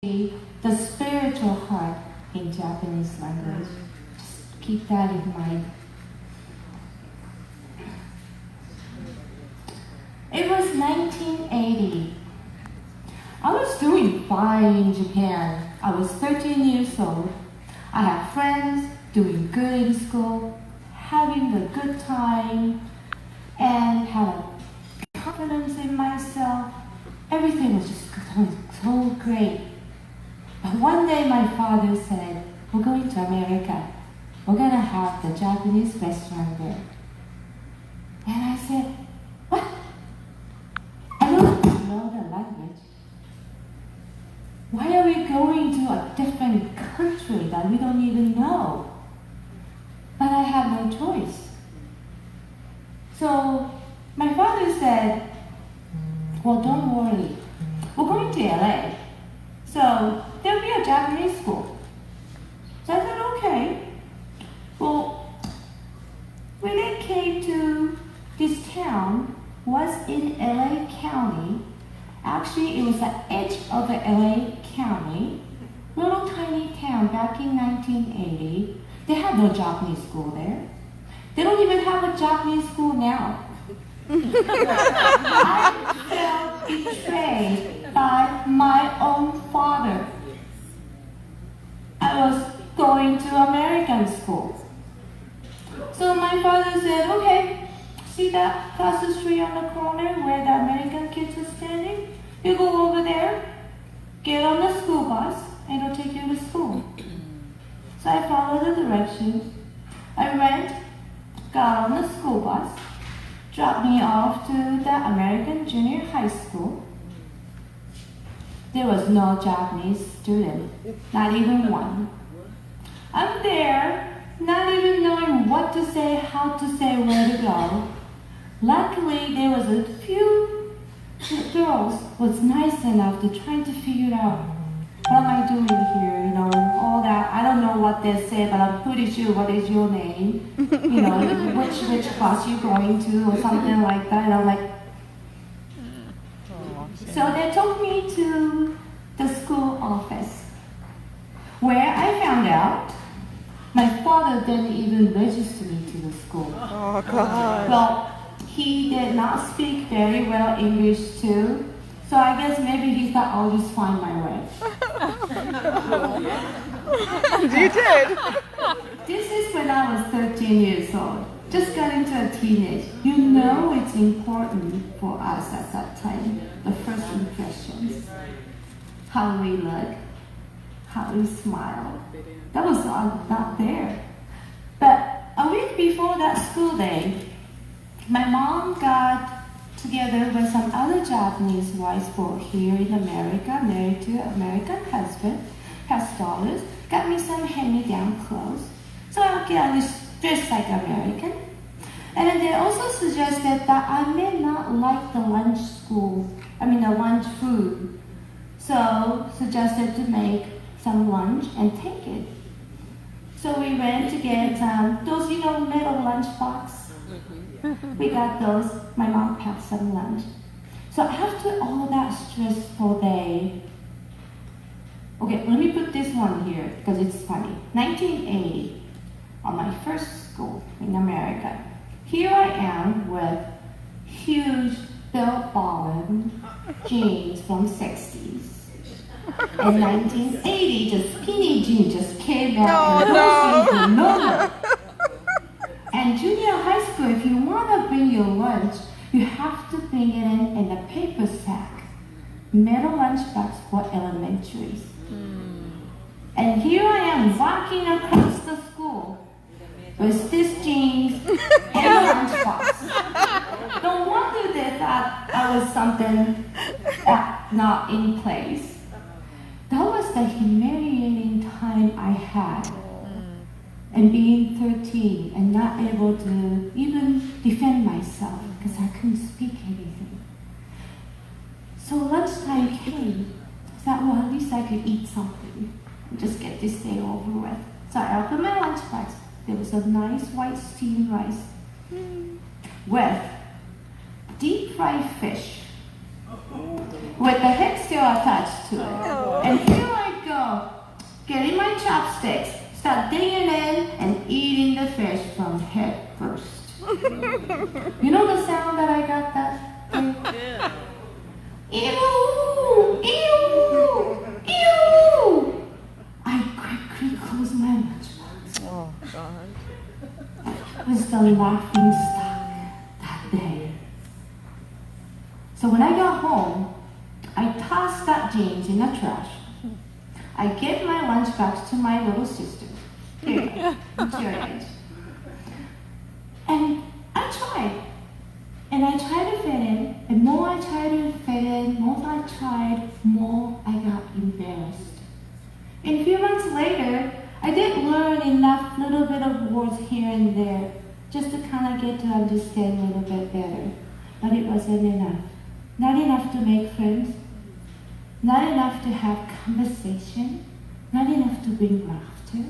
the spiritual heart in Japanese language. Just keep that in mind. It was 1980. I was doing fine in Japan. I was 13 years old. I had friends, doing good in school, having a good time, and had a confidence in myself. Everything was just going so great. But one day my father said, "We're going to America. We're going to have the Japanese restaurant there." And I said, "What? I don't know the language. Why are we going to a different country that we don't even know?" But I had no choice. So my father said, "Well, don't worry. We're going to LA. So there'll be a Japanese school." So I said, "Okay." Well, when I came to this town, was in LA County. Actually, it was the edge of the LA County, little tiny town back in 1980. They had no Japanese school there. They don't even have a Japanese school now. I felt betrayed by my own father. I was going to American school. So my father said, "Okay, see that across the street on the corner where the American kids are standing? You go over there, get on the school bus, and it'll take you to school." So I followed the directions. I went, got on the school bus, dropped me off to the American Junior High School. There was no Japanese student, not even one. I'm there, not even knowing what to say, how to say, where to go. Luckily, there was a few girls was nice enough to try to figure out, what am I doing here, all that. I don't know what they say, but I'm pretty sure what is your name, which class you going to, or something like that. And I'm like, so they took me to the school office, where I found out my father didn't even register me to the school. Oh, God. Well, he did not speak very well English too, so I guess maybe he thought I'll just find my way. You did. This is when I was 13 years old. Just got into a teenage. It's important for us at that time, the first impressions. How we look, how we smile. That was not there. But a week before that school day, my mom got together with some other Japanese wives born here in America, married to an American husband, has daughters, got me some hand-me-down clothes. So I'll get dressed like American. And then they also suggested that I may not like the lunch food. So suggested to make some lunch and take it. So we went to get those, metal lunch box. We got those. My mom packed some lunch. So after all that stressful day, okay, let me put this one here because it's funny. 1980, on my first school in America. Here I am with huge bell-bottom jeans from 60s. In 1980, the skinny jeans just came out and those jeans were normal. And junior high school, if you want to bring your lunch, you have to bring it in a paper sack. Metal lunchbox for elementaries. And here I am walking across the school with this jeans and a lunchbox. No wonder they thought I was something not in place. That was the humiliating time I had. And being 13 and not able to even defend myself because I couldn't speak anything. So lunchtime came. I thought, well, at least I could eat something and just get this day over with. So I opened my lunchbox. There was a nice white steamed rice with deep fried fish with the head still attached to it. And here chopsticks, start digging in and eating the fish from head first. You know the sound that I got that? Yeah. Ew! Ew! Ew! I quickly closed my lunchbox. Oh, God. That was the laughing stock that day. So when I got home, I tossed that jeans in the trash. I gave my lunchbox to my little sister. Here you go. It's your age. And I tried. And I tried to fit in. And more I tried to fit in, more I tried, more I got embarrassed. And a few months later, I did learn enough little bit of words here and there just to kind of get to understand a little bit better. But it wasn't enough. Not enough to make friends. Not enough to have conversation. Not enough to bring laughter.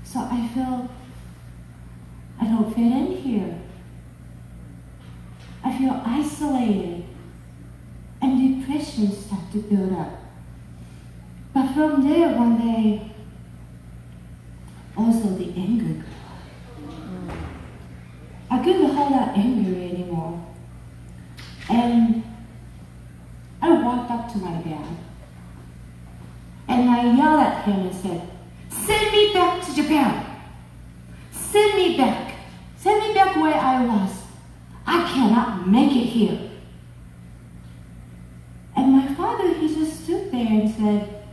So I feel I don't fit in here. I feel isolated. And depression started to build up. But from there, one day, also the anger grew up. I couldn't hold that anger anymore. And I walked up to my dad. And I yelled at him and said, "Send me back to Japan. Send me back. Send me back where I was. I cannot make it here." And my father, he just stood there and said,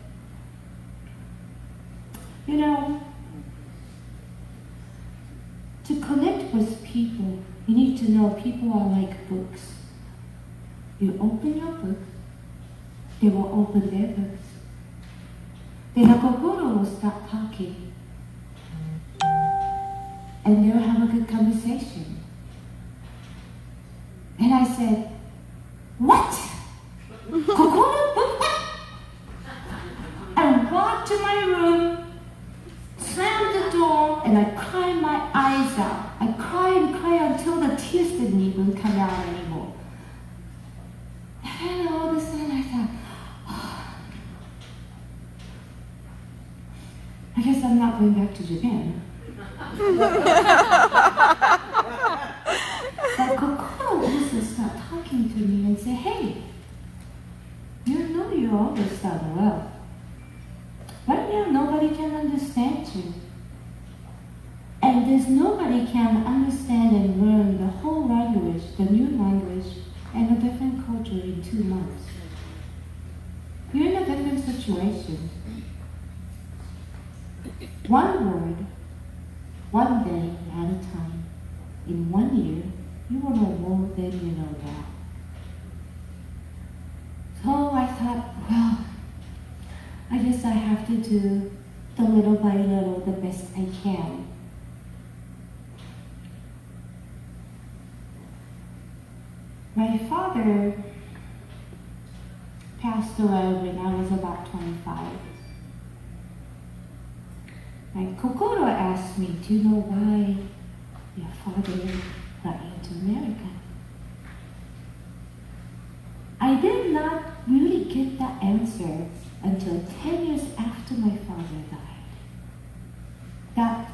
"You know, to connect with people, you need to know people are like books. You open your book, they will open their books. Then the kokoro will start talking. And they'll have a good conversation." And I said, "What? Kokoro book? What?" I walked to my room, slammed the door, and I cried my eyes out. I cried and cried until the tears didn't even come out anymore. And all of a sudden I thought, I guess I'm not going back to Japan. But Kokoro also started talking to me and said, "Hey, you know you always done well. Right now nobody can understand you. And there's nobody can understand and learn the whole language, the new language, and a different culture in 2 months. You're in a different situation. One word, one day at a time. In 1 year, you will know more than you know now." So I thought, well, I guess I have to do the little by little the best I can. My father passed away when I was about 25. And Kokoro asked me, "Do you know why your father got you to America?" I did not really get that answer until 10 years after my father died. That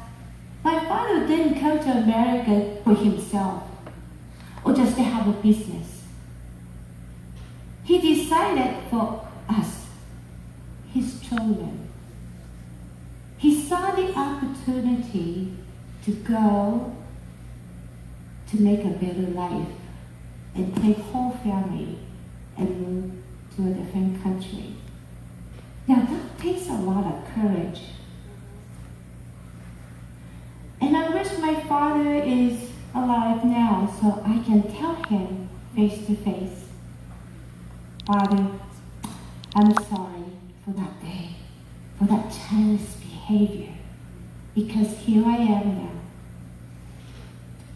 my father didn't come to America for himself or just to have a business. He decided for us, his children. He saw the opportunity to go to make a better life and take whole family and move to a different country. Now that takes a lot of courage. And I wish my father is alive now so I can tell him face to face, "Father, I'm sorry for that day, for that childless behavior, because here I am now.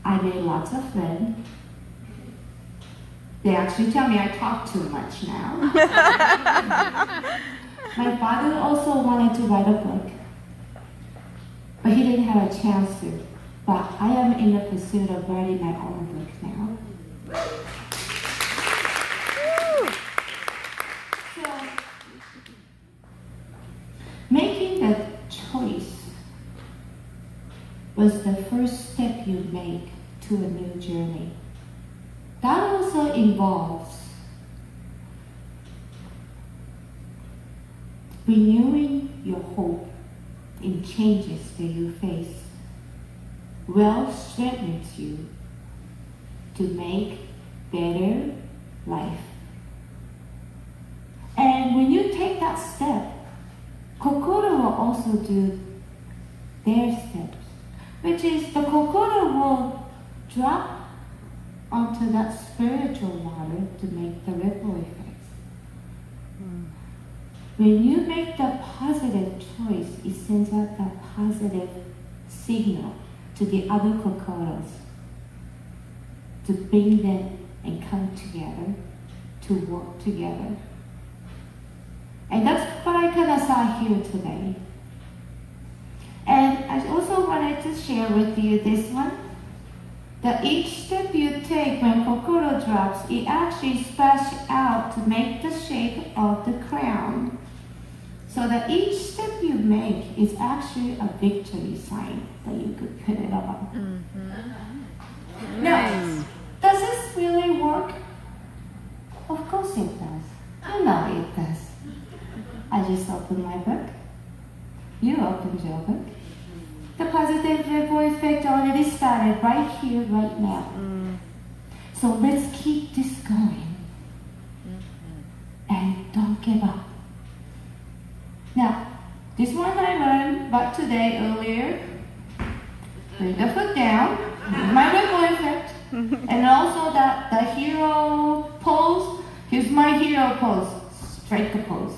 I made lots of friends. They actually tell me I talk too much now." My father also wanted to write a book, but he didn't have a chance to. But I am in the pursuit of writing my own book now. So, making the was the first step you make to a new journey. That also involves renewing your hope in changes that you face. Well strengthens you to make better life. And when you take that step, Kokoro will also do their steps, which is the Kokoro will drop onto that spiritual water to make the ripple effects. When you make the positive choice, it sends out that positive signal to the other Kokoros to bring them and come together, to work together. And that's what I kind of saw here today. And I also wanted to share with you this one, that each step you take when Kokoro drops, it actually splashes out to make the shape of the crown. So that each step you make is actually a victory sign that you could put it on. Mm-hmm. Now, does this really work? Of course it does. I know it does. I just opened my book. You opened your book. The positive ripple effect already started right here, right now. So let's keep this going. And don't give up. Now, this one I learned about today earlier. Bring the foot down. My ripple effect. And also the hero pose. Here's my hero pose. Strike a pose.